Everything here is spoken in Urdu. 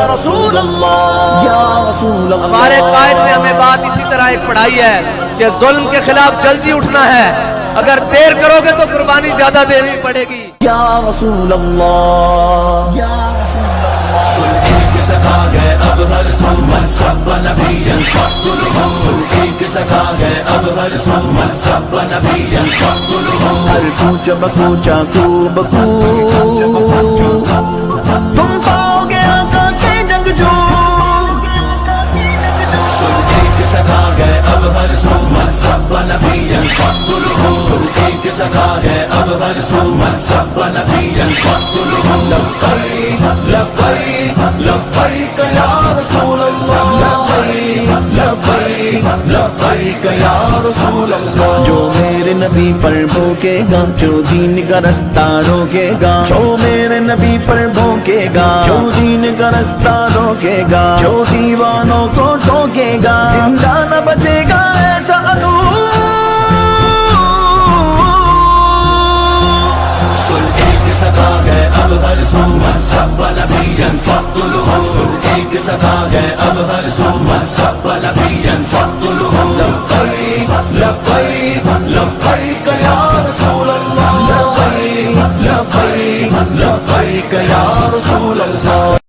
یا رسول اللہ یا رسول اللہ۔ ہمارے قائد نے ہمیں بات اسی طرح ایک پڑھائی ہے کہ ظلم کے خلاف جلدی اٹھنا ہے، اگر دیر کرو گے تو قربانی زیادہ دینی پڑے گی۔ یا رسول اللہ یا رسول اللہ۔ سلطی کی سکھا گئے اب ہر سمن سب نبی فقتلہم، سلطی کی سکھا گئے اب ہر سمن سب نبی فقتلہم، ہر کوچ بکوچا کو بکو تم پاؤ گے آقا کے جنگجو۔ سلطی کی سکھا گئے اب ہر سمن سب نبی فقتلہم، سلطی کی سکھا گئے اب ہر سمن سب نبی فقتلہم، لبیک لبیک لبیک یا رسول اللہ، لبیک لبیک لبیک یا رسول اللہ۔ جو میرے نبی پر بھوکے گا، جو دین کا رستہ روکے گا، جو میرے نبی پر بھوکے گا، جو دین کا رستہ روکے گا، جو دیوانوں کو ٹوکے گا، زندہ نہ بچے گا ایسا عدو۔ سلطی کی سکھا گئے اب ہر سمن سب نبی فقتلہم، سلطی کی سکھا گئے اب ہر سمن سب نبی فقتلہم، لبیک لبیک لبیک